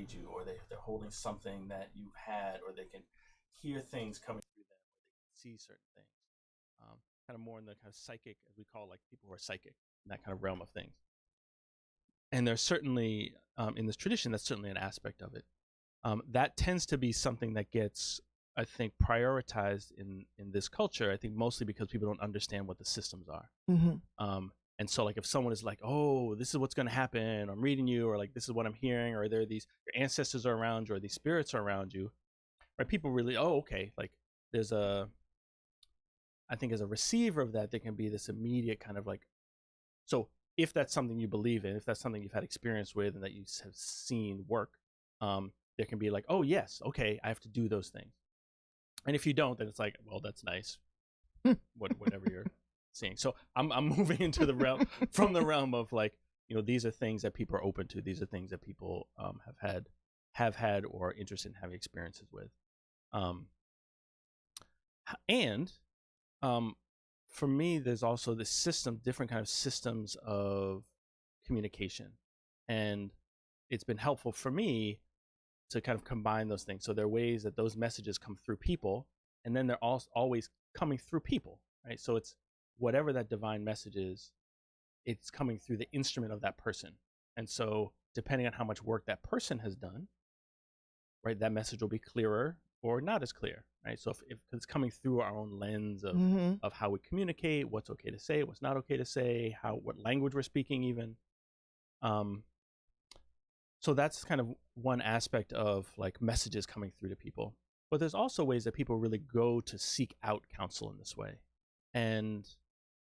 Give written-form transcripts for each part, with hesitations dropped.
read you, or they're holding something that you've had, or they can hear things coming through them, or they can see certain things. Kind of more in the kind of psychic, as we call like people who are psychic, in that kind of realm of things. And there's certainly in this tradition, that's certainly an aspect of it. That tends to be something that gets, I think, prioritized in this culture. I think mostly because people don't understand what the systems are. And so, like, if someone is like, "Oh, this is what's going to happen," or "I'm reading you," or like, "This is what I'm hearing," or "There are these your ancestors are around you," or "These spirits are around you," right? People really, oh, okay. Like, there's I think as a receiver of that, there can be this immediate kind of like, so if that's something you believe in, if that's something you've had experience with and that you have seen work, there can be like, oh yes, okay, I have to do those things. And if you don't, then it's like, well, that's nice. Whatever you're seeing. So I'm moving into the realm from the realm of like, these are things that people are open to. These are things that people have had or interested in having experiences with. And for me, there's also this system, different kind of systems of communication. And it's been helpful for me to kind of combine those things. So there are ways that those messages come through people, and then they're always coming through people, right? So it's whatever that divine message is, it's coming through the instrument of that person. And so depending on how much work that person has done, right, that message will be clearer or not as clear, right? So if it's coming through our own lens of how we communicate, what's okay to say, what's not okay to say, what language we're speaking even. So that's kind of one aspect of like messages coming through to people. But there's also ways that people really go to seek out counsel in this way and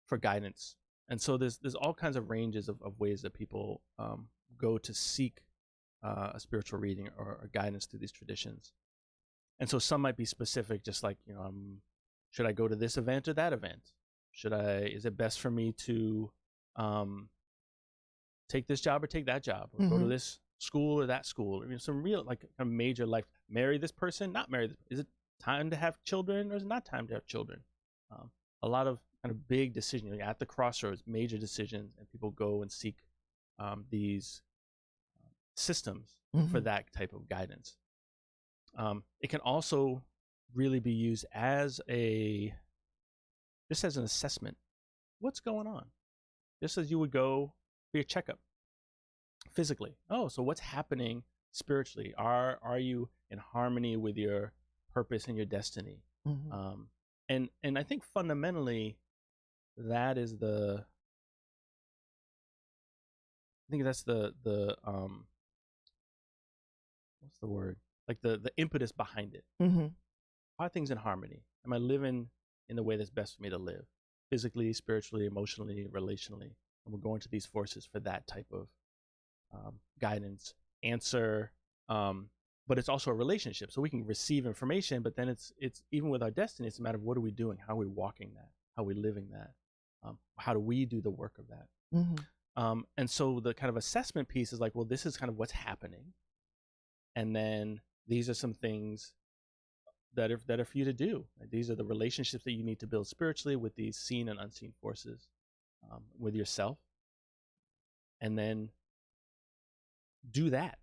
for guidance. And so there's all kinds of ranges of ways that people go to seek a spiritual reading or guidance through these traditions. And so some might be specific, just like, should I go to this event or that event? Is it best for me to take this job or take that job, or go to this school or that school? I mean, some real like a major life, marry this person, not marry this. Is it time to have children or is it not time to have children? A lot of kind of big decisions, like at the crossroads, major decisions, and people go and seek these systems for that type of guidance. It can also really be used just as an assessment. What's going on? Just as you would go for your checkup physically. Oh, so what's happening spiritually? Are you in harmony with your purpose and your destiny? And I think fundamentally that is that's the what's the word? Like the impetus behind it. Are things in harmony? Am I living in the way that's best for me to live? Physically, spiritually, emotionally, relationally. And we're going to these forces for that type of guidance, answer. But it's also a relationship. So we can receive information, but then it's even with our destiny, it's a matter of what are we doing? How are we walking that? How are we living that? How do we do the work of that? And so the kind of assessment piece is like, well, this is kind of what's happening. And then these are some things that are for you to do. These are the relationships that you need to build spiritually with these seen and unseen forces, with yourself. And then do that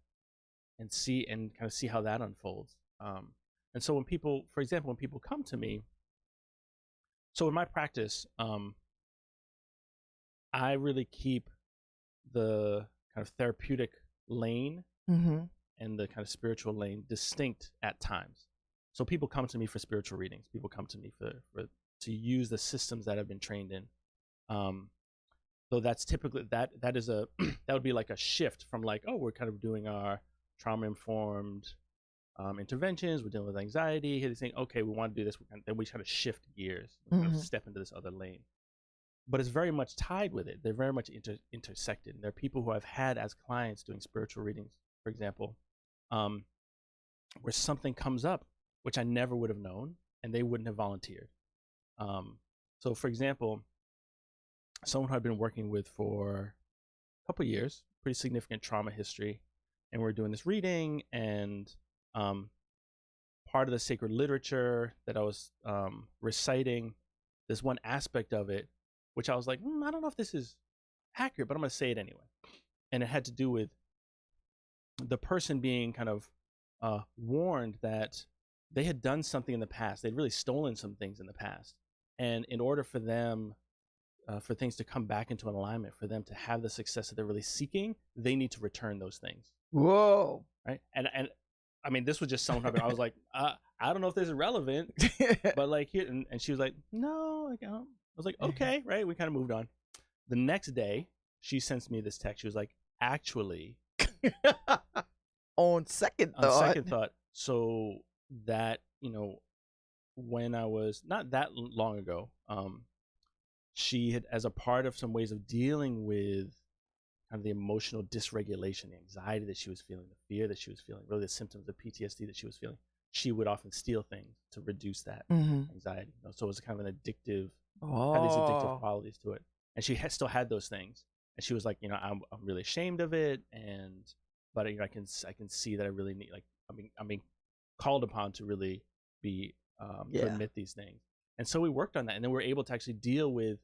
and kind of see how that unfolds. And so when people, for example, when people come to me, so in my practice, I really keep the kind of therapeutic lane and the kind of spiritual lane distinct at times. So people come to me for spiritual readings. People come to me to use the systems that I've been trained in. So that's typically that would be like a shift from like, oh, we're kind of doing our trauma-informed interventions. We're dealing with anxiety. They're saying, okay, we want to do this. Then we try to shift gears, kind of step into this other lane. But it's very much tied with it. They're very much intersected. And there are people who I've had as clients doing spiritual readings, for example, where something comes up which I never would have known, and they wouldn't have volunteered. So, for example, someone who I've been working with for a couple of years, pretty significant trauma history, and we're doing this reading, and part of the sacred literature that I was reciting, there's one aspect of it which I was like, I don't know if this is accurate, but I'm going to say it anyway. And it had to do with the person being kind of warned that they had done something in the past. They'd really stolen some things in the past, and in order for them, for things to come back into an alignment, for them to have the success that they're really seeking, they need to return those things. Whoa! Right? And I mean, this was just someone. I was like, I don't know if this is relevant, but like here, and she was like, no, like I was like, okay, right? We kind of moved on. The next day, she sends me this text. She was like, actually, on second thought, so that, when I was not that long ago, she had, as a part of some ways of dealing with kind of the emotional dysregulation, the anxiety that she was feeling, the fear that she was feeling, really the symptoms of PTSD that she was feeling, she would often steal things to reduce that anxiety. So it was kind of an addictive, had these addictive qualities to it. And she still had those things. And she was like, I'm really ashamed of it, but I can see that I really need, like, I'm being called upon to really be to admit these things. And so we worked on that, and then we were able to actually deal with,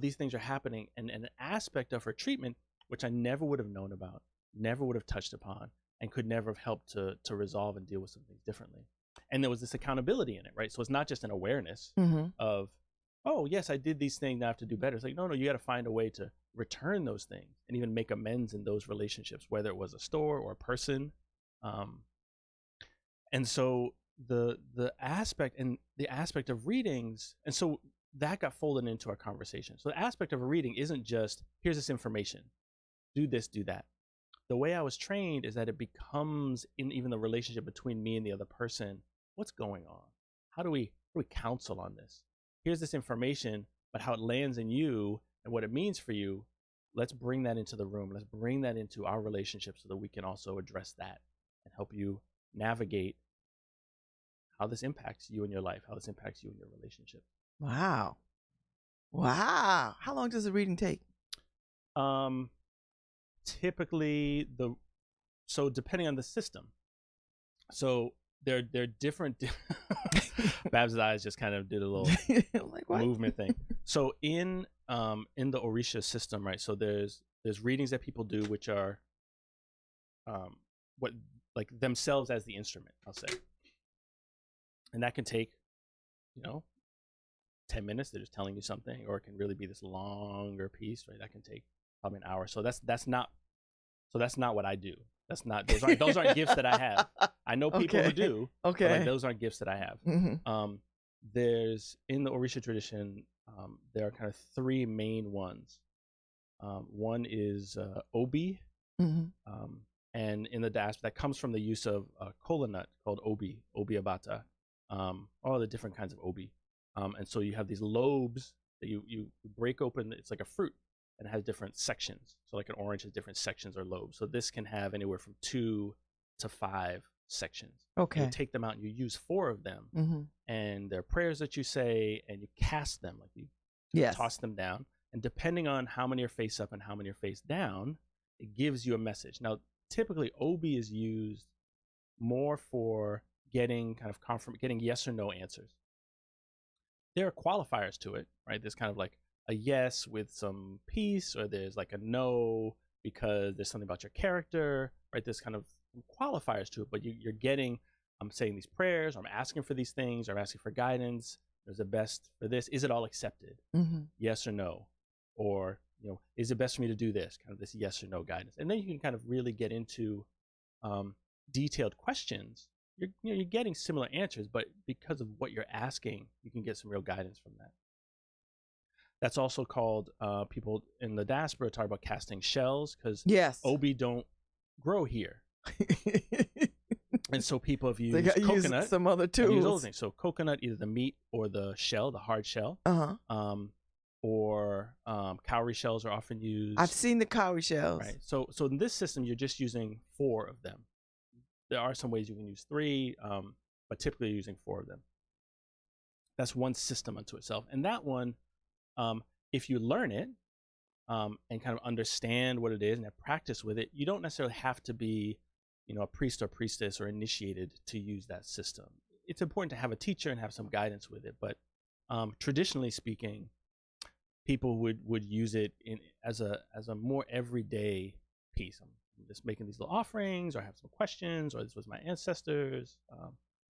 these things are happening, and an aspect of her treatment which I never would have known about, never would have touched upon, and could never have helped to resolve and deal with some things differently. And there was this accountability in it, right? So it's not just an awareness of, oh, yes, I did these things, now I have to do better. It's like, no, you got to find a way to return those things and even make amends in those relationships, whether it was a store or a person. And so the aspect of readings, and so that got folded into our conversation. So the aspect of a reading isn't just, here's this information, do this, do that. The way I was trained is that it becomes, in even the relationship between me and the other person, what's going on? How do we counsel on this? Here's this information, but how it lands in you and what it means for you, let's bring that into the room. Let's bring that into our relationship so that we can also address that and help you navigate how this impacts you in your life, how this impacts you in your relationship. Wow. How long does a reading take? Typically so depending on the system. So they're different. Babz's eyes just kind of did a little like movement thing. So in the Orisha system, right? So there's readings that people do, which are what, like, themselves as the instrument, I'll say. And that can take, 10 minutes. They're just telling you something, or it can really be this longer piece, right? That can take probably an hour. So that's not what I do. Those aren't gifts that I have. I know people who do. Okay. But, like, those aren't gifts that I have. There's, in the Orisha tradition, there are kind of three main ones. One is obi, and in the diaspora that comes from the use of a kola nut called obi abata, all the different kinds of obi. And so you have these lobes that you break open. It's like a fruit, and it has different sections. So like an orange has different sections or lobes. So this can have anywhere from 2 to 5 sections. Okay. And you take them out and you use 4 of them, and they're prayers that you say, and you cast them, like you toss them down. And depending on how many are face up and how many are face down, it gives you a message. Now, typically obi is used more for getting getting yes or no answers. There are qualifiers to it, right? There's kind of like a yes with some peace, or there's like a no because there's something about your character, right? There's kind of qualifiers to it, but you're getting, I'm saying these prayers, or I'm asking for these things, or I'm asking for guidance. There's the best for this. Is it all accepted? Yes or no? Or, is it best for me to do this? Kind of this yes or no guidance. And then you can kind of really get into detailed questions. You're getting similar answers, but because of what you're asking, you can get some real guidance from that. That's also called, people in the diaspora talk about casting shells, because obi don't grow here. And so people have used coconut. Use some other tools. Use other things. So coconut, either the meat or the shell, the hard shell. Or cowrie shells are often used. I've seen the cowrie shells. Right. So in this system, you're just using 4 of them. There are some ways you can use 3, but typically you're using 4 of them. That's one system unto itself. And that one, if you learn it and kind of understand what it is and have practice with it, you don't necessarily have to be, a priest or priestess or initiated to use that system. It's important to have a teacher and have some guidance with it, but traditionally speaking, people would use it as a more everyday piece. I'm I'm just making these little offerings, or I have some questions, or this was my ancestors,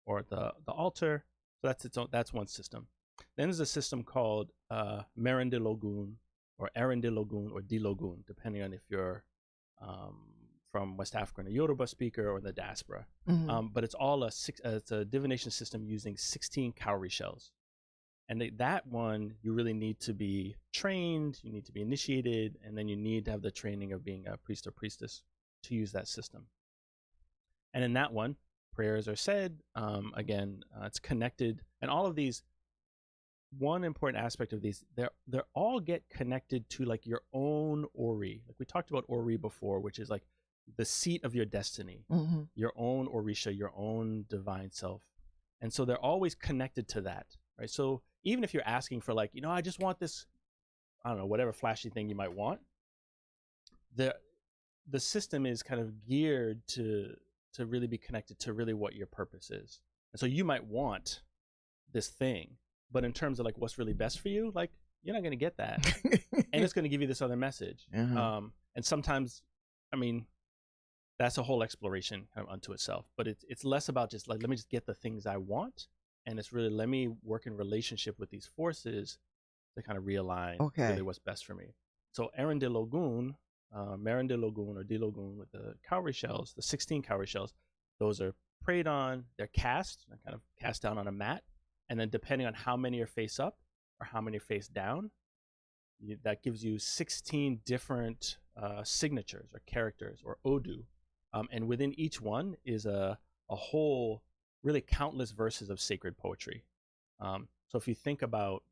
or the altar. So that's one system. Then there's a system called Merendilogun, or Erendilogun, or Dilogun, depending on if you're from West Africa and a Yoruba speaker or the diaspora. But it's all it's a divination system using 16 cowrie shells. And that one, you really need to be trained, you need to be initiated, and then you need to have the training of being a priest or priestess to use that system. And in that one, prayers are said. Again, it's connected. And all of these, one important aspect of these, they all get connected to like your own Ori. Like we talked about Ori before, which is like the seat of your destiny, your own Orisha, your own divine self. And so they're always connected to that, right? So even if you're asking for like, I just want this, I don't know, whatever flashy thing you might want, the system is kind of geared to really be connected to really what your purpose is. And so you might want this thing, but in terms of like what's really best for you, like you're not going to get that. And it's going to give you this other message. And sometimes, I mean, that's a whole exploration kind of unto itself, but it's less about just like, let me just get the things I want. And it's really, let me work in relationship with these forces to kind of realign really what's best for me. So Erendilogun, Merendilogun or Dilogun with the cowrie shells, the 16 cowrie shells, those are prayed on, they're cast, they're kind of cast down on a mat. And then depending on how many are face up or how many are face down, that gives you 16 different signatures or characters or odu. And within each one is a whole, really countless verses of sacred poetry. So if you think about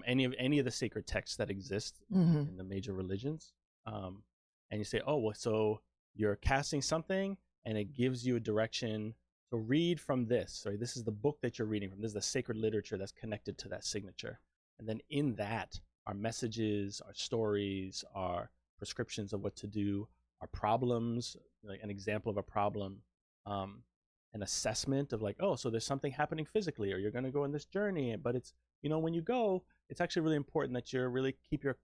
any of the sacred texts that exist in the major religions, and you say, oh, well, so you're casting something and it gives you a direction. So read from this, or this is the book that you're reading from. This is the sacred literature that's connected to that signature. And then in that are messages, our stories, our prescriptions of what to do, our problems, like an example of a problem, an assessment of like, oh, so there's something happening physically, or you're going to go on this journey. But it's, when you go, it's actually really important that you really keep your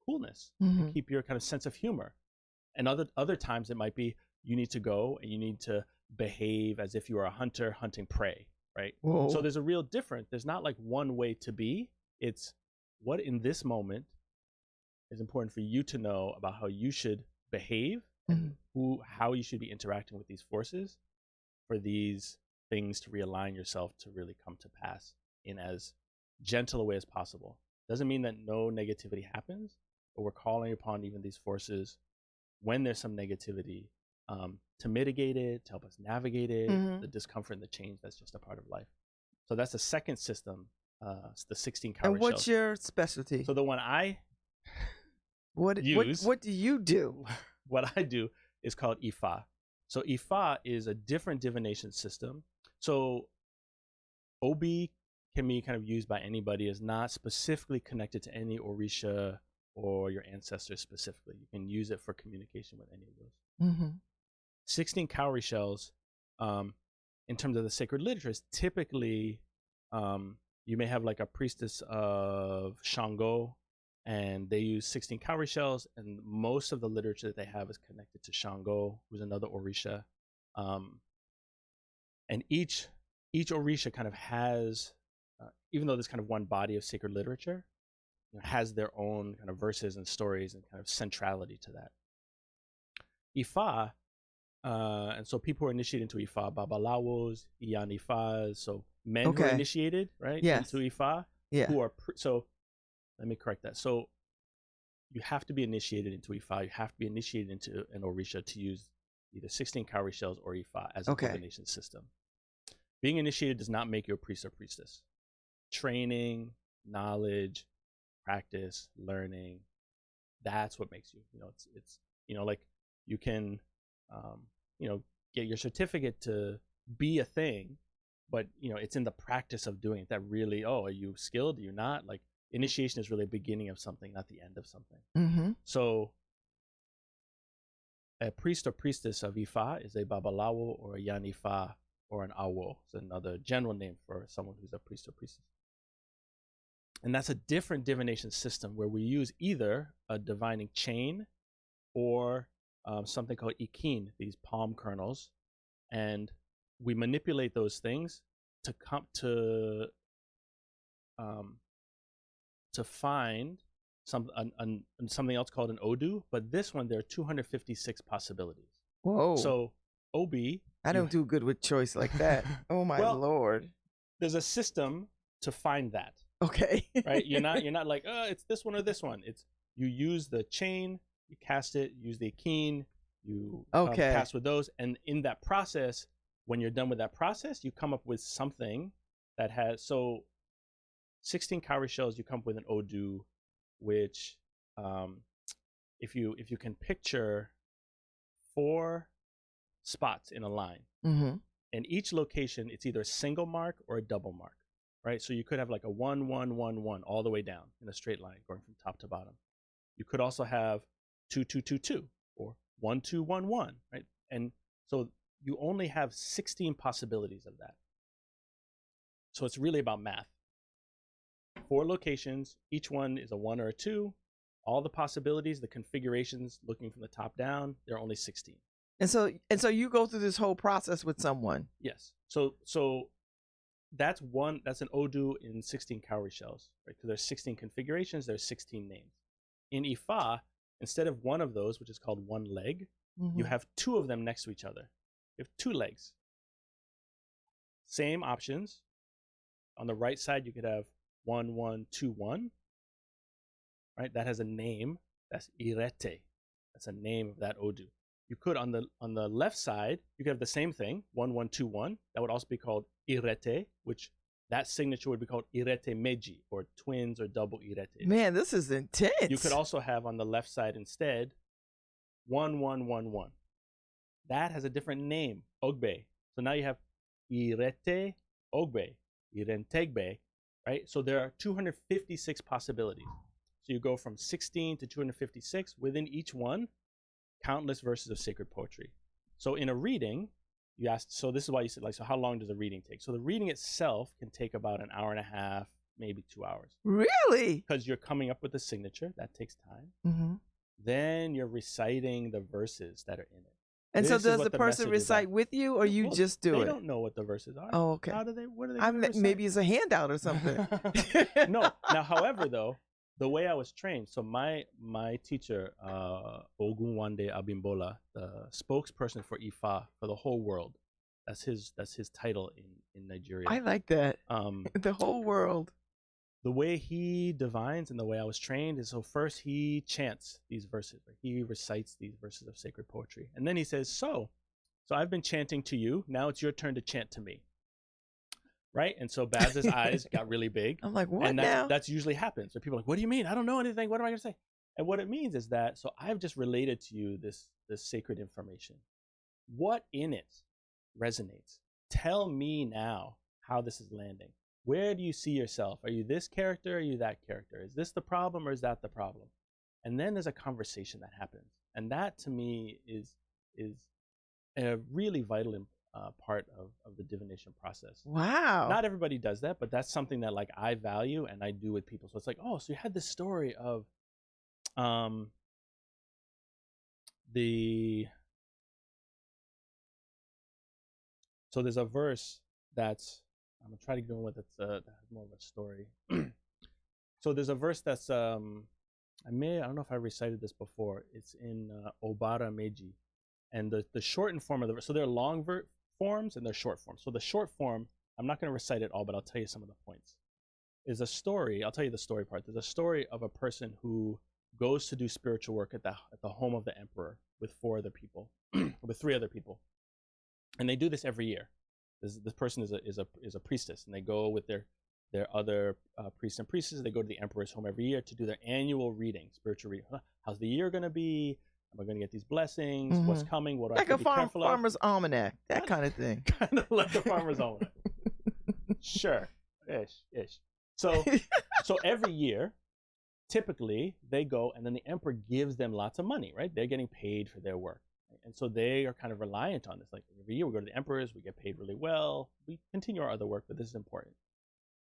coolness, and keep your kind of sense of humor. And other times it might be you need to go and you need to behave as if you are a hunter hunting prey, right? Whoa. So there's a real difference. There's not like one way to be. It's what in this moment is important for you to know about how you should behave and how you should be interacting with these forces for these things to realign yourself to really come to pass in as gentle a way as possible. Doesn't mean that no negativity happens, but we're calling upon even these forces when there's some negativity to mitigate it, to help us navigate it, the discomfort and the change that's just a part of life. So that's the second system, it's the 16 cowrie shells. And what's your specialty? So the one I use, what do you do? What I do is called Ifa. So Ifa is a different divination system. So Obi can be kind of used by anybody, is not specifically connected to any Orisha or your ancestors specifically. You can use it for communication with any of those. 16 cowrie shells, in terms of the sacred literature, is typically you may have like a priestess of Shango, and they use 16 cowrie shells, and most of the literature that they have is connected to Shango, who's another Orisha. And each Orisha kind of has, even though there's kind of one body of sacred literature, has their own kind of verses and stories and kind of centrality to that. Ifa, and so people who are initiated into Ifa, Babalawos, Iyan Ifas, so men who are initiated, right, into Ifa, who are, so let me correct that. So you have to be initiated into Ifa, you have to be initiated into an Orisha to use either 16 cowrie shells or Ifa as a divination system. Being initiated does not make you a priest or priestess. Training, knowledge, practice, learning, that's what makes you, it's like you can, get your certificate to be a thing, but, it's in the practice of doing it that really, are you skilled? Are you not? Like, initiation is really a beginning of something, not the end of something. So a priest or priestess of Ifa is a Babalawo or a Yan Ifa or an Awo. It's another general name for someone who's a priest or priestess. And that's a different divination system where we use either a divining chain or something called ikin, these palm kernels, and we manipulate those things to come to find something else called an odu. But this one, there are 256 possibilities. Whoa. So OB, I don't do good with choice like that. Oh my Well, Lord. there's a system to find that. Okay. Right? You're not like, it's this one or this one. It's you use the chain, you cast it, use the keen, you cast with those, and in that process, when you're done with that process, you come up with something that has 16 cowrie shells. You come up with an odu, which if you can picture 4 spots in a line, Mm-hmm. and each location, it's either a single mark or a double mark, right? So you could have like a 1 1 1 1 all the way down in a straight line going from top to bottom. You could also have 2 2 2 2 or 1 2 1 1, right? And so you only have 16 possibilities of that. So it's really about math. 4 locations, each one is a 1 or a 2. All the possibilities, the configurations, looking from the top down, there are only 16. And so you go through this whole process with someone. Yes. So that's an odu in 16 cowrie shells, right? Because there's 16 configurations, there's 16 names. In Ifa, instead of one of those, which is called one leg, you have 2 of them next to each other. You have 2 legs. Same options. On the right side, you could have 1 1 2 1. Right? That has a name. That's irete. That's a name of that odu. You could on the left side, you could have the same thing, 1 1 2 1. That would also be called irete, which that signature would be called irete meji, or twins or double irete. Man, this is intense. You could also have on the left side instead 1 1 1 1. That has a different name, ogbe. So now you have irete ogbe, irentegbe, right? So there are 256 possibilities. So you go from 16 to 256. Within each one, countless verses of sacred poetry. So in a reading, you asked, so this is why you said, like, so how long does a reading take? So the reading itself can take about an hour and a half, maybe 2 hours. Really? Because you're coming up with a signature. That takes time. Mm-hmm. Then you're reciting the verses that are in it. And so does the person recite with you, or you just do it? They don't know what the verses are. Oh, okay. What are they recite? Maybe it's a handout or something. No. Now, however, though, the way I was trained, so my teacher, Ogunwande Abimbola, the spokesperson for Ifa for the whole world, that's his title in Nigeria. I like that. The whole world. The way he divines and the way I was trained is, so first he chants these verses. Right? He recites these verses of sacred poetry. And then he says, so I've been chanting to you. Now it's your turn to chant to me. Right? And so Babz's eyes got really big. I'm like, what and now? That's usually happens. So people are like, what do you mean? I don't know anything. What am I going to say? And what it means is that, so I've just related to you this sacred information. What in it resonates? Tell me now how this is landing. Where do you see yourself? Are you this character? Or are you that character? Is this the problem or is that the problem? And then there's a conversation that happens. And that to me is a really vital part of the divination process. Wow. Not everybody does that, but that's something that like I value and I do with people. So it's like, oh, so you had this story of so there's a verse that's, I'm gonna try to go with it that has more of a story. So there's a verse that's I don't know if I recited this before. It's in Obara Meji, and the shortened form of the verse. So there are long forms and there are short forms. So the short form, I'm not going to recite it all, but I'll tell you some of the points. Is a story. I'll tell you the story part. There's a story of a person who goes to do spiritual work at the home of the emperor with 4 other people, with 3 other people, and they do this every year. This person is a priestess, and they go with their other priests and priestesses. They go to the emperor's home every year to do their annual reading, spiritual reading. How's the year going to be? Am I going to get these blessings? Mm-hmm. What's coming? What do I have to be careful of? Like a farmer's almanac, that kind of thing. Kind of like a farmer's almanac. Sure, ish. So every year, typically they go, and then the emperor gives them lots of money, right? They're getting paid for their work. And so they are kind of reliant on this. Like every year we go to the emperors, we get paid really well. We continue our other work, but this is important.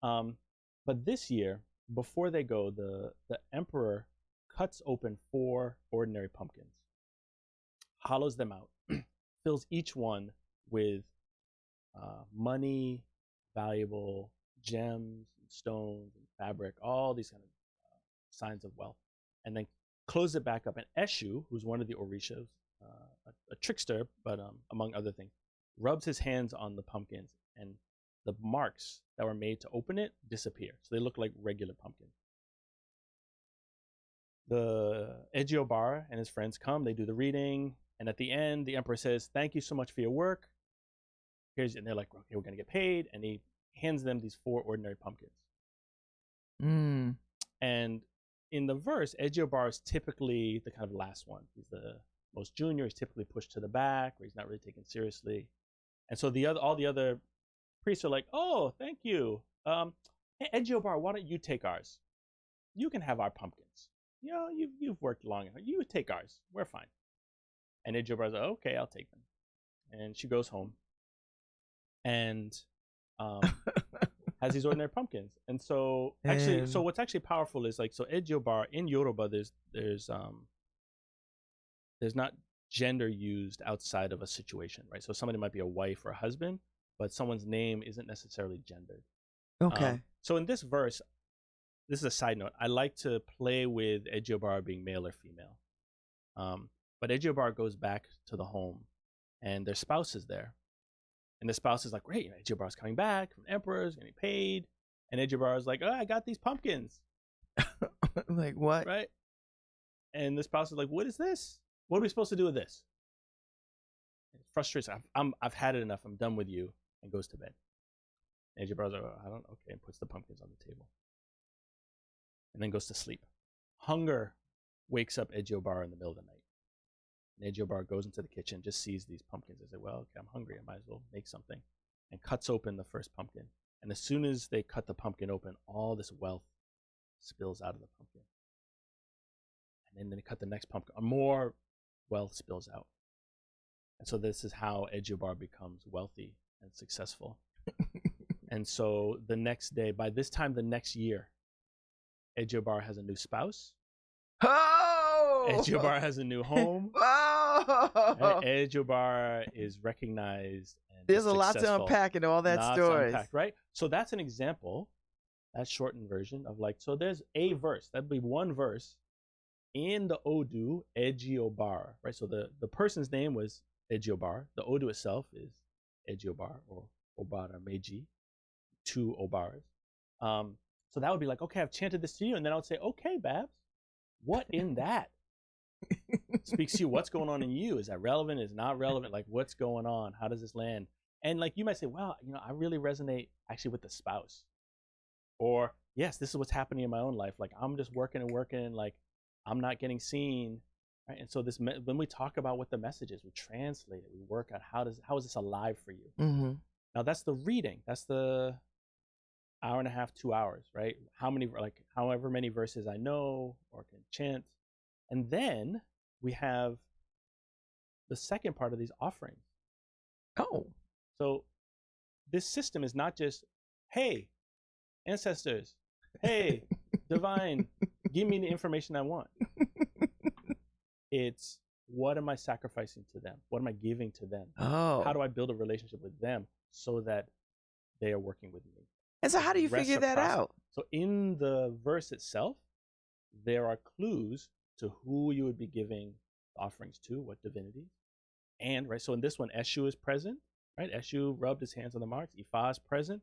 But this year, before they go, the emperor cuts open 4 ordinary pumpkins. hollows them out, fills each one with money, valuable gems, stones, and fabric, all these kind of signs of wealth, and then closes it back up. And Eshu, who's one of the Orishas, a trickster, but among other things, rubs his hands on the pumpkins, and the marks that were made to open it disappear. So they look like regular pumpkins. The Ejiobar and his friends come, they do the reading, and at the end, the emperor says, "Thank you so much for your work. And they're like, okay, we're going to get paid. And he hands them these 4 ordinary pumpkins. And in the verse, Ejiobar is typically the kind of last one. He's the most junior. He's typically pushed to the back, or he's not really taken seriously. And so all the other priests are like, "Oh, thank you. Hey, Ejiobar, why don't you take ours? You can have our pumpkins. You know, you've worked long enough. You take ours. We're fine." And Ejiobar's like, "Okay, I'll take them." And she goes home and has these ordinary pumpkins. And so actually, so what's actually powerful is like, so Ejiobar in Yoruba, there's not gender used outside of a situation, right? So somebody might be a wife or a husband, but someone's name isn't necessarily gendered. Okay. So in this verse, this is a side note, I like to play with Ejiobar being male or female. But Ejiobar goes back to the home and their spouse is there. And the spouse is like, "Great, Ejiobar's coming back from the emperor's getting paid." And Ejiobar is like, "Oh, I got these pumpkins." Like what? Right? And the spouse is like, "What is this? What are we supposed to do with this?" And frustrates. I've had it enough. I'm done with you, and goes to bed. And Ejiobar's like, "Oh, I don't." Okay, and puts the pumpkins on the table, and then goes to sleep. Hunger wakes up Ejiobar in the middle of the night. And Ejiobar goes into the kitchen, just sees these pumpkins. He's like, "Well, okay, I'm hungry. I might as well make something." And cuts open the first pumpkin. And as soon as they cut the pumpkin open, all this wealth spills out of the pumpkin. And then they cut the next pumpkin. More wealth spills out. And so this is how Ejiobar becomes wealthy and successful. And so the next day, by this time the next year, Ejiobar has a new spouse. Oh! Ejiobar has a new home. Oh! Ejiobar is recognized and There's a lot to successful. unpack in all that Lots stories. unpacked, right? So that's an example, that shortened version of like, so there's a verse, that'd be one verse in the Odu, Ejiobar, right? So the person's name was Ejiobar. The Odu itself is Ejiobar or Obara Meiji, 2 Obars. So that would be like, okay, I've chanted this to you. And then I would say, okay, Babz, what in that speaks to you? What's going on in you? Is that relevant? Is it not relevant? Like, what's going on? How does this land? And like, you might say, well, you know, I really resonate actually with the spouse. Or, yes, this is what's happening in my own life. Like, I'm just working and working, like, I'm not getting seen. Right? And so when we talk about what the message is, we translate it. We work out how is this alive for you? Mm-hmm. Now, that's the reading. That's the hour and a half, 2 hours, right? However many verses I know or can chant. And then we have the second part of these offerings. Oh. So this system is not just, hey, ancestors, hey, divine, give me the information I want. It's, what am I sacrificing to them? What am I giving to them? Oh. How do I build a relationship with them so that they are working with me? And so how do you figure that out? So in the verse itself, there are clues to who you would be giving offerings to, what divinity. And, right, so in this one, Eshu is present, right? Eshu rubbed his hands on the marks. Ifa is present.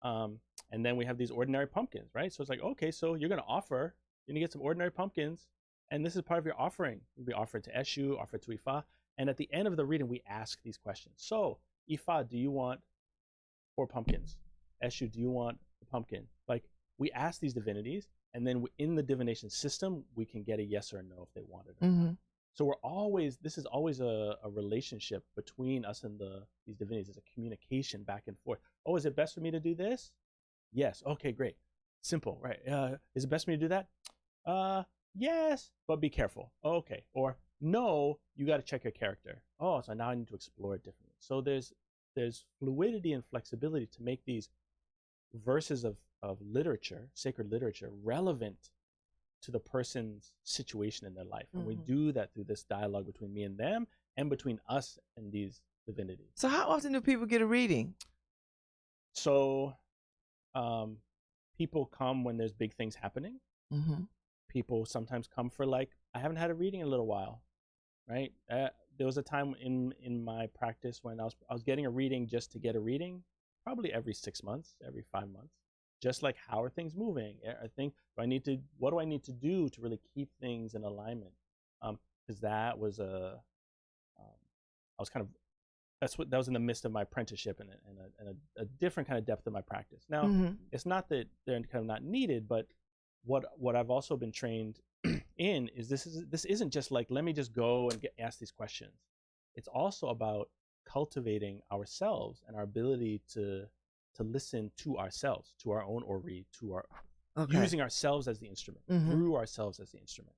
And then we have these ordinary pumpkins, right? So it's like, okay, so you're going to get some ordinary pumpkins, and this is part of your offering. You'll be offered to Eshu, offered to Ifa. And at the end of the reading, we ask these questions. So, Ifa, do you want 4 pumpkins? Eshu, do you want a pumpkin? Like, we ask these divinities, and then in the divination system, we can get a yes or a no if they want it. Mm-hmm. So this is always a relationship between us and these divinities. It's a communication back and forth. Oh, is it best for me to do this? Yes. Okay, great. Simple, right? Is it best for me to do that? Yes, but be careful. Okay. Or no, you got to check your character. Oh, so now I need to explore it differently. So there's fluidity and flexibility to make these verses of literature, sacred literature, relevant to the person's situation in their life. And we Mhm. do that through this dialogue between me and them and between us and these divinities. So how often do people get a reading? So people come when there's big things happening. Mm-hmm. People sometimes come for like, I haven't had a reading in a little while, right? There was a time in my practice when I was getting a reading just to get a reading, probably every 6 months, every 5 months. Just like, how are things moving? I think, what do I need to do to really keep things in alignment? Because that was I was kind of, that was in the midst of my apprenticeship and a different kind of depth of my practice. Now, Mm-hmm. it's not that they're kind of not needed, but what I've also been trained in is this isn't just like, let me just go and ask these questions. It's also about cultivating ourselves and our ability to listen to ourselves, to our own ori, to our using ourselves as the instrument, through ourselves as the instrument.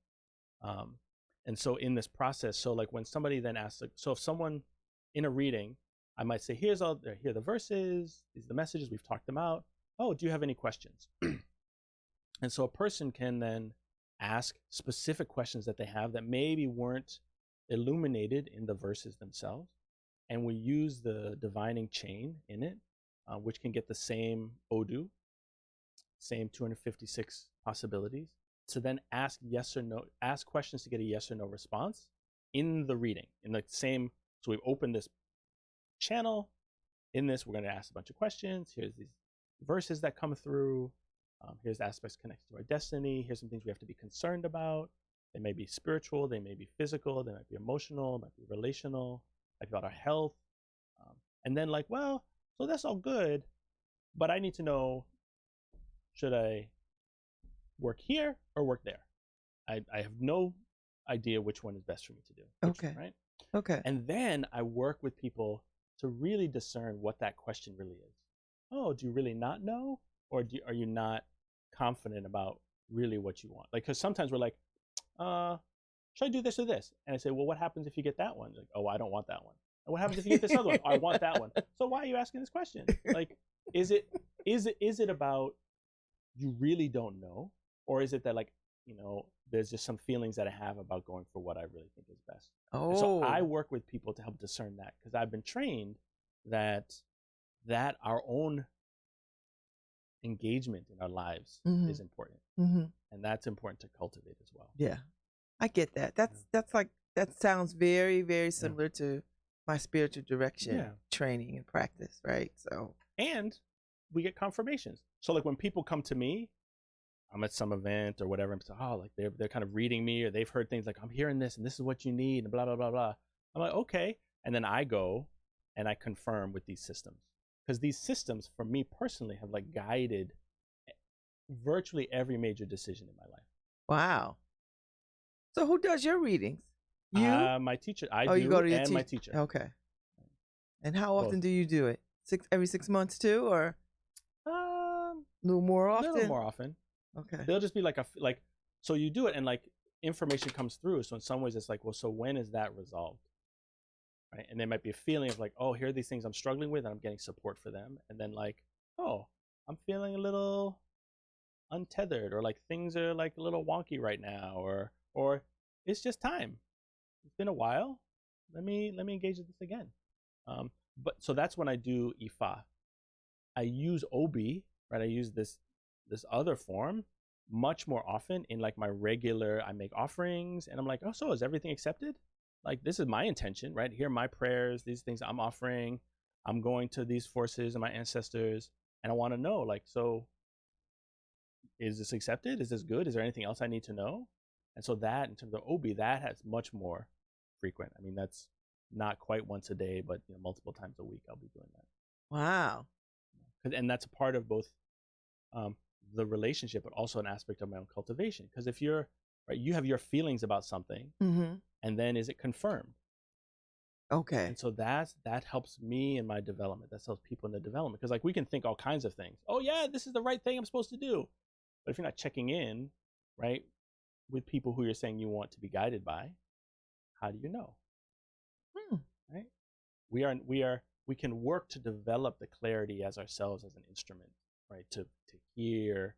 And so in this process, so like when somebody then asks, like, so if someone in a reading, I might say, here are the verses, these are the messages, we've talked them out. Oh, do you have any questions? And so a person can then ask specific questions that they have that maybe weren't illuminated in the verses themselves. And we use the divining chain in it, which can get the same Odu, same 256 possibilities, to then ask questions to get a yes or no response in the reading, in the same. So we've opened this channel. In this, we're going to ask a bunch of questions. Here's these verses that come through. Here's aspects connected to our destiny. Here's some things we have to be concerned about. They may be spiritual, they may be physical, they might be emotional, might be relational, might be about our health. And then like, well, so that's all good, but I need to know, should I work here or work there? I have no idea which one is best for me to do. Okay. Right? Okay. And then I work with people to really discern what that question really is. Oh, do you really not know? Or are you not confident about really what you want? Like, because sometimes we're like, should I do this or this? And I say, well, what happens if you get that one? Like, oh, I don't want that one. And what happens if you get this other one? Oh, I want that one. So why are you asking this question? Like, is it about you really don't know? Or is it that, like, there's just some feelings that I have about going for what I really think is best? Oh. And so I work with people to help discern that, because I've been trained that our own engagement in our lives is important. Mm-hmm. And that's important to cultivate as well. Yeah, I get that. That's like, that sounds very, very similar to my spiritual direction training and practice, right? So, and we get confirmations. So like when people come to me, I'm at some event or whatever, and like they're kind of reading me, or they've heard things like, I'm hearing this and this is what you need and blah blah blah blah. I'm like, okay. And then I go and I confirm with these systems, because these systems for me personally have like guided virtually every major decision in my life. Wow. So who does your readings? You? My teacher. You go to your and my teacher. Okay. And how often do you do it? Every 6 months too, or a little more often? A little more often. Okay. They'll just be like so you do it and like information comes through. So in some ways it's like, well, so when is that resolved? Right. And there might be a feeling of like, oh, here are these things I'm struggling with and I'm getting support for them. And then like, oh, I'm feeling a little untethered, or like things are like a little wonky right now, or it's just time. It's been a while. Let me engage with this again. But so that's when I do Ifa. I use Obi, right? I use this other form much more often in like my regular, I make offerings and I'm like, oh, so is everything accepted? Like, this is my intention, right? Here are my prayers, these things I'm offering. I'm going to these forces and my ancestors, and I want to know, like, so is this accepted? Is this good? Is there anything else I need to know? And so that, in terms of Obi, that has much more frequent. I mean, that's not quite once a day, but multiple times a week I'll be doing that. Wow. And that's a part of both the relationship, but also an aspect of my own cultivation. Because if you're right, you have your feelings about something, and then is it confirmed? Okay. And so that helps me in my development. That helps people in their development. Because like we can think all kinds of things. Oh yeah, this is the right thing I'm supposed to do. But if you're not checking in, right, with people who you're saying you want to be guided by, how do you know? Right? We can work to develop the clarity as ourselves as an instrument, right? To hear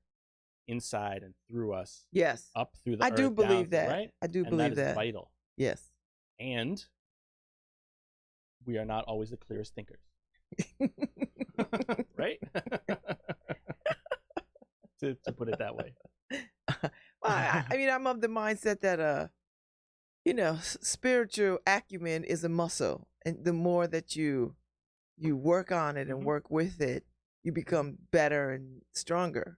inside and through us. Yes. Up through the I earth, do believe down, that. right? I do and believe that is that. vital. Yes. And we are not always the clearest thinkers. Right? to put it that way. Well, I mean, I'm of the mindset that spiritual acumen is a muscle, and the more that you work on it and work with it, you become better and stronger.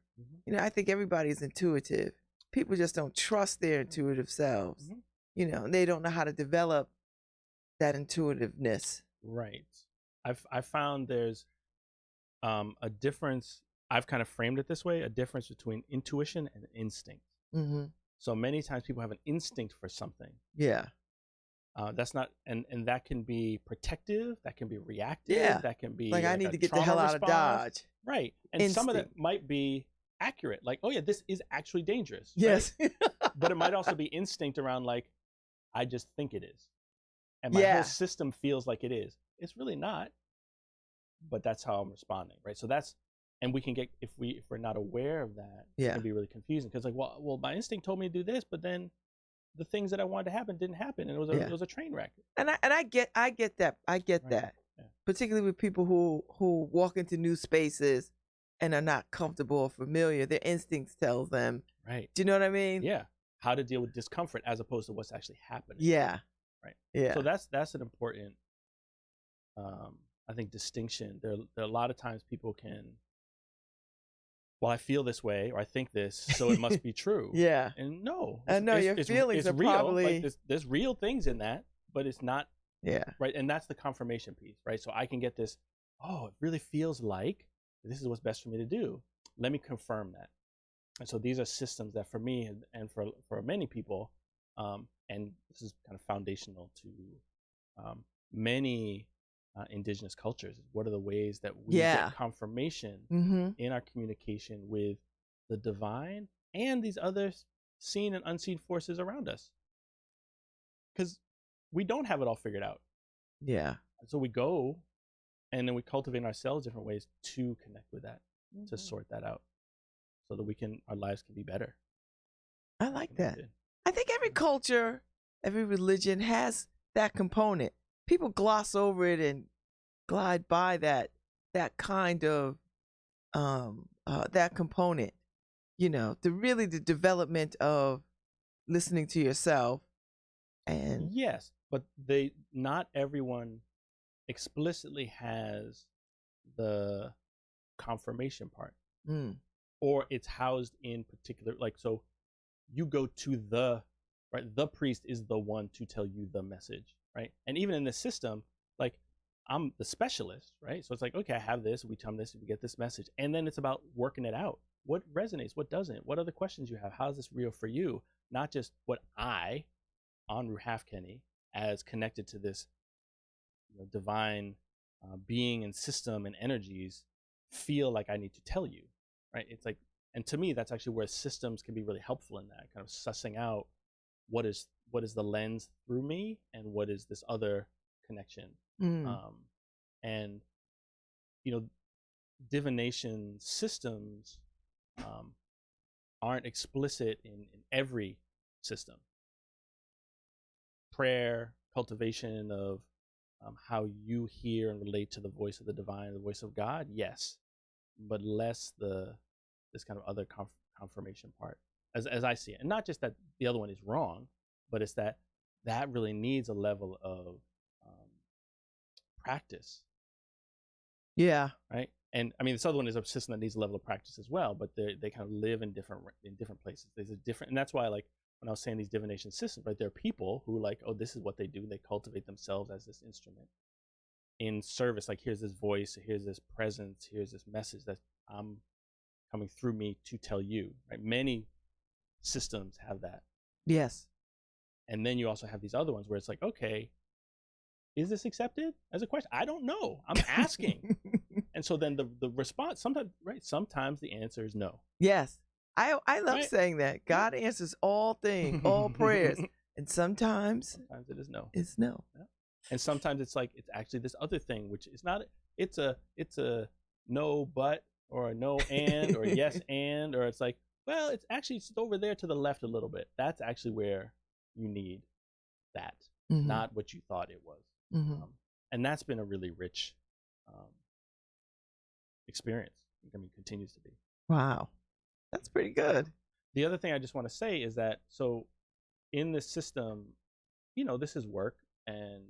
I think everybody's intuitive. People just don't trust their intuitive selves. And they don't know how to develop that intuitiveness. Right. I've found there's a difference. I've kind of framed it this way: a difference between intuition and instinct. So many times people have an instinct for something. Yeah. That's not, and that can be protective, that can be reactive, that can be like I need to get the hell out of Dodge. Right. And some of that might be accurate, like, oh yeah, this is actually dangerous. Yes. Right? But it might also be instinct around, like, I just think it is. And my whole system feels like it is. It's really not. But that's how I'm responding, right? So that's, and we can get, if we're not aware of that, it can be really confusing. Because like, well, my instinct told me to do this, but then the things that I wanted to happen didn't happen, and it was a train wreck. And I get that. I get that. Yeah. Particularly with people who walk into new spaces and are not comfortable or familiar. Their instincts tell them. Right. Do you know what I mean? Yeah. How to deal with discomfort as opposed to what's actually happening. Yeah. Right. Yeah. So that's an important, I think, distinction. There are a lot of times people can, well, I feel this way, or I think this, so it must be true. Yeah. And no. I know your feelings are real. probably. Like there's real things in that, but it's not. Yeah. Right. And that's the confirmation piece, right? So I can get this, oh, it really feels like this is what's best for me to do. Let me confirm that. And so these are systems that for me and for many people, and this is kind of foundational to many indigenous cultures. What are the ways that we get confirmation in our communication with the divine and these other seen and unseen forces around us? Because we don't have it all figured out. Yeah. And so we go and then we cultivate ourselves different ways to connect with that, to sort that out, so that our lives can be better. I like that. I think every culture, every religion has that component. People gloss over it and glide by that kind of that component. The development of listening to yourself. And yes, but not everyone explicitly has the confirmation part. Or it's housed in particular, like, so you go to the priest is the one to tell you the message, right? And even in this system, like, I'm the specialist, right? So it's like, okay, I have this, we tell them this, we get this message, and then it's about working it out. What resonates, what doesn't, what other questions you have, how is this real for you? Not just what I, Enroue Halfkenny, as connected to this divine being and system and energies, feel like I need to tell you, right? It's like, and to me, that's actually where systems can be really helpful in that, kind of sussing out what is the lens through me and what is this other connection. And divination systems aren't explicit in every system. Prayer, cultivation of how you hear and relate to the voice of the divine, the voice of God, yes, but less this kind of other confirmation part, as I see it. And not just that the other one is wrong, but it's that really needs a level of practice. Yeah. Right. And I mean, this other one is a system that needs a level of practice as well, but they kind of live in different places. There's a different, and that's why, like, when I was saying these divination systems, right, there are people who, like, oh, this is what they do. They cultivate themselves as this instrument in service. Like, here's this voice, here's this presence, here's this message that I'm coming through me to tell you, right? Many systems have that. Yes. And then you also have these other ones where it's like, okay, is this accepted as a question? I don't know. I'm asking. And so then the response, sometimes the answer is no. Yes. I love saying that. God answers all things, all prayers. And sometimes it is no. It's no. Yeah. And sometimes it's like, it's actually this other thing, which is not, it's a no but, or a no and, or a yes and, or it's like, Well, it's over there to the left a little bit. That's actually where you need that, not what you thought it was. And that's been a really rich experience. I mean, continues to be. Wow, that's pretty good. The other thing I just want to say is that, so in this system, this is work, and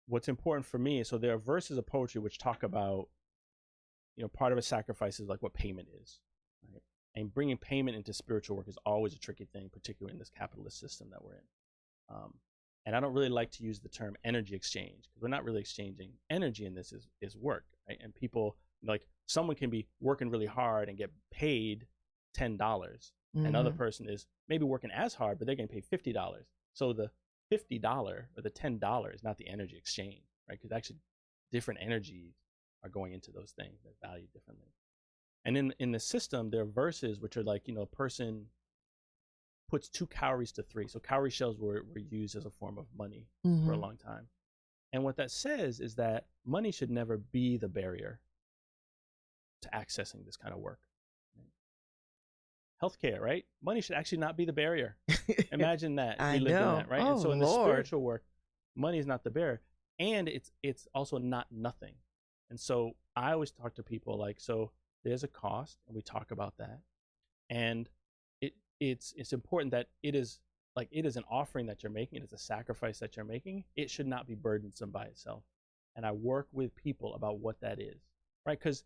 what's important for me, so there are verses of poetry which talk about, part of a sacrifice is like what payment is, right? And bringing payment into spiritual work is always a tricky thing, particularly in this capitalist system that we're in. And I don't really like to use the term energy exchange, because we're not really exchanging energy in this, is work, right? And people, like, someone can be working really hard and get paid $10, another person is maybe working as hard, but they're getting paid $50. So the $50 or the $10 is not the energy exchange, right? Because actually different energies are going into those things. They're valued differently. And in the system, there are verses which are like, a person puts 2 cowries to 3. So cowrie shells were used as a form of money for a long time. And what that says is that money should never be the barrier to accessing this kind of work. Healthcare, right? Money should actually not be the barrier. Imagine that. I we lived know. in that, right? Oh, and so in Lord. the spiritual work, money is not the barrier. And it's also not nothing. And so I always talk to people like, so there's a cost, and we talk about that. And it's important that it is an offering that you're making. It is a sacrifice that you're making. It should not be burdensome by itself. And I work with people about what that is, right? Because,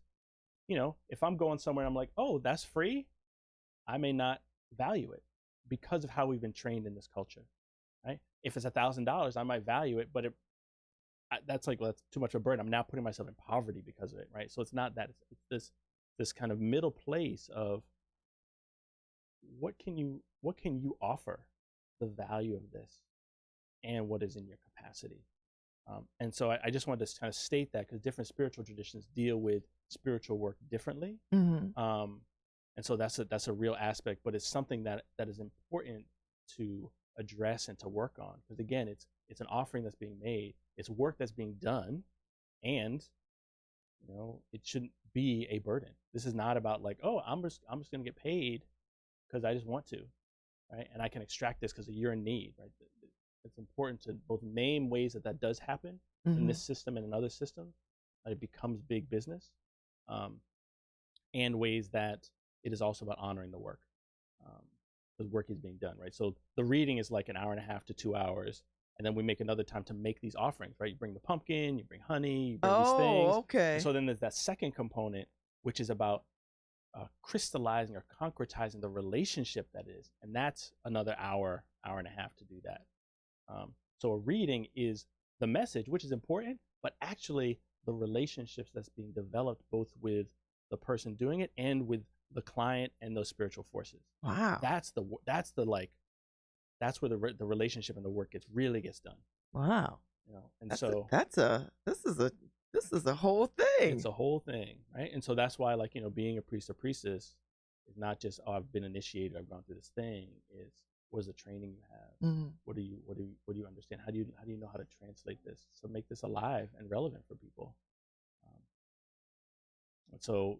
if I'm going somewhere and I'm like, oh, that's free, I may not value it because of how we've been trained in this culture, right? If it's $1,000, I might value it, but that's too much of a burden. I'm now putting myself in poverty because of it, right? So it's not that. It's this kind of middle place of what can you offer, the value of this, and what is in your capacity. And so I just wanted to kind of state that, because different spiritual traditions deal with spiritual work differently. And so that's a real aspect, but it's something that is important to address and to work on, because again, it's an offering that's being made, it's work that's being done, and it shouldn't be a burden. This is not about like, oh, I'm just going to get paid because I just want to, right? And I can extract this because you're in need, right? It's important to both name ways that does happen in this system and in other systems, that it becomes big business, and ways that it is also about honoring the work, because work is being done, right? So the reading is like an hour and a half to 2 hours, and then we make another time to make these offerings, right? You bring the pumpkin, you bring honey, you bring these things. Okay. And so then there's that second component, which is about crystallizing or concretizing the relationship that is, and that's another hour and a half to do that. So a reading is the message, which is important, but actually the relationships that's being developed both with the person doing it and with the client and those spiritual forces. Wow. That's where the relationship and the work really gets done. Wow. And this is a whole thing. It's a whole thing, right? And so that's why, like, being a priest or priestess is not just, oh, I've been initiated, I've gone through this thing. Is what is the training you have? What do you understand? How do you know how to translate this, so make this alive and relevant for people? And so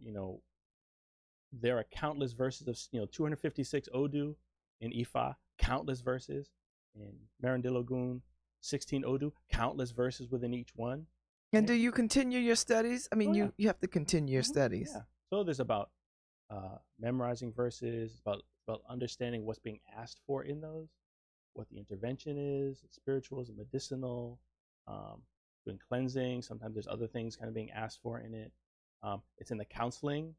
there are countless verses of 256 Odu in Ifa, countless verses in Marindilogun, 16 Odu, countless verses within each one. And do you continue your studies? I mean, you have to continue your studies. Yeah. So there's about memorizing verses, about understanding what's being asked for in those, what the intervention is, spirituals and medicinal, doing cleansing. Sometimes there's other things kind of being asked for in it. It's in the counseling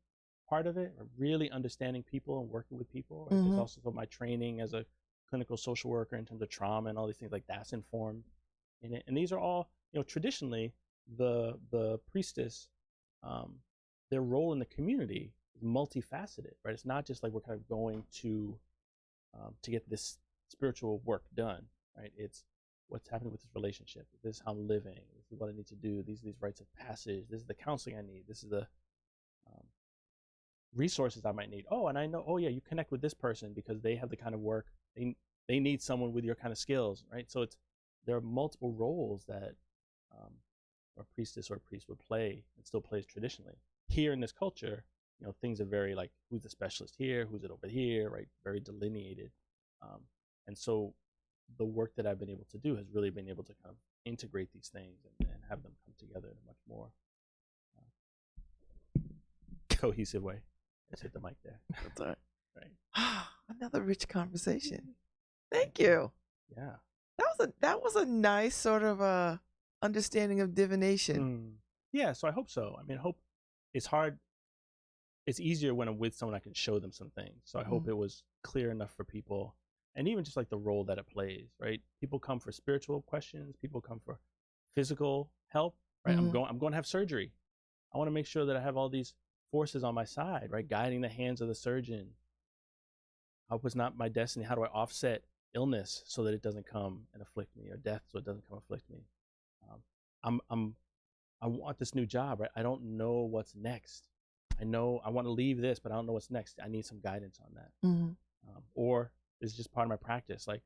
part of it, really understanding people and working with people. Right? There's also my training as a clinical social worker in terms of trauma and all these things, like that's informed in it. And these are all, traditionally, the priestess, their role in the community is multifaceted, right? It's not just like we're kind of going to get this spiritual work done, right? It's what's happening with this relationship. This is how I'm living. This is what I need to do. These are these rites of passage. This is the counseling I need. This is the resources I might need. Oh, and I know, oh yeah, you connect with this person because they have the kind of work, they need someone with your kind of skills, right? So there are multiple roles that a priestess or a priest would play and still plays traditionally. Here in this culture, things are very like, who's the specialist here, who's it over here, right? Very delineated. And so the work that I've been able to do has really been able to kind of integrate these things and have them come together in a much more cohesive way. Just hit the mic there. That's all right. Right. Another rich conversation. Thank you. Yeah. That was a nice sort of understanding of divination. Yeah, so I hope so. I mean, I hope it's hard. It's easier when I'm with someone I can show them some things. So I hope it was clear enough for people, and even just like the role that it plays, right? People come for spiritual questions. People come for physical help, right? I'm going to have surgery. I want to make sure that I have all these forces on my side, right? Guiding the hands of the surgeon. I hope it's not my destiny. How do I offset illness so that it doesn't come and afflict me, or death so it doesn't come afflict me? I want this new job, right? I don't know what's next. I know I want to leave this, but I don't know what's next. I need some guidance on that. Or it's just part of my practice. Like,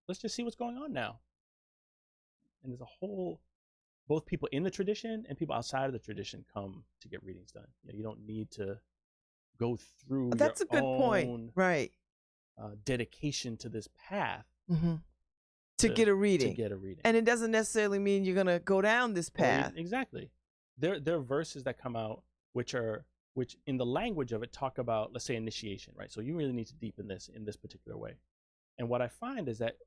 let's just see what's going on now. And there's a whole, both people in the tradition and people outside of the tradition come to get readings done. You don't need to go through That's a good point, right? Dedication to this path to get a reading. To get a reading. And it doesn't necessarily mean you're gonna go down this path. Exactly. There are verses that come out which in the language of it talk about, let's say, initiation, right? So you really need to deepen this in this particular way. And what I find is that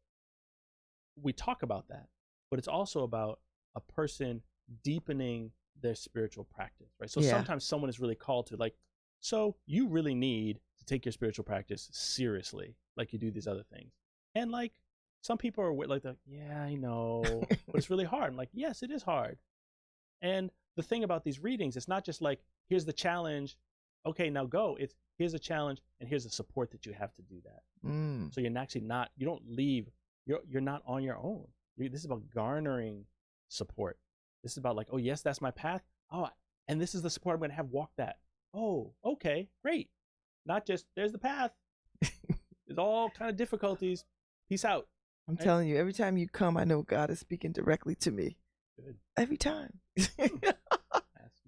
we talk about that, but it's also about a person deepening their spiritual practice, right? So sometimes someone is really called to, like, so you really need to take your spiritual practice seriously, like you do these other things. And like, some people are like, yeah, I know, but it's really hard. I'm like, yes, it is hard. And the thing about these readings, it's not just like, here's the challenge, okay, now go. It's here's a challenge and here's the support that you have to do that. So you're actually not, you don't leave, you're not on your own. This is about garnering support. This is about like, oh yes, that's my path. Oh, and this is the support I'm gonna have walk that. Oh, okay, great. Not just, there's the path. There's all kind of difficulties. Peace out. I'm telling you, every time you come, I know God is speaking directly to me. Good. Every time.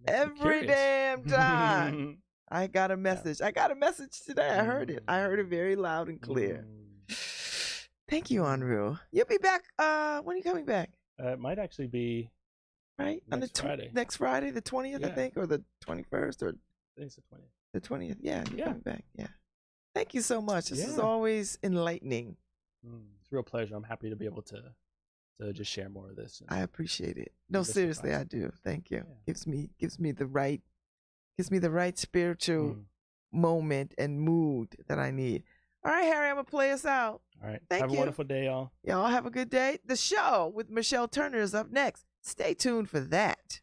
Every damn time. I got a message. I got a message today. I heard it. I heard it very loud and clear. Thank you, Enroue. You'll be back. When are you coming back? It might actually be right on the Friday. Next Friday, the 20th, I think, or the 21st, or I think it's the 20th. The 20th. Yeah, you're coming back. Yeah. Thank you so much. This is always enlightening. It's a real pleasure. I'm happy to be able to just share more of this. I appreciate it. No, seriously, I do. Thank you. Yeah. Gives me the right spiritual moment and mood that I need. All right, Harry, I'm gonna play us out. All right. Thank you. Have a wonderful day, y'all. Y'all have a good day. The show with Michelle Turner is up next. Stay tuned for that.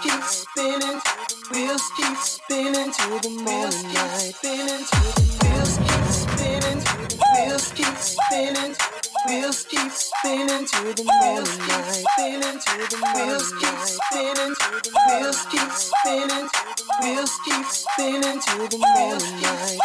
keep spinning, wheels keep spinning till the morning light. Wheels keep spinning, wheels keep spinning, wheels keep spinning till the morning light. Wheels keep spinning, wheels keep spinning, wheels keep spinning till the morning light.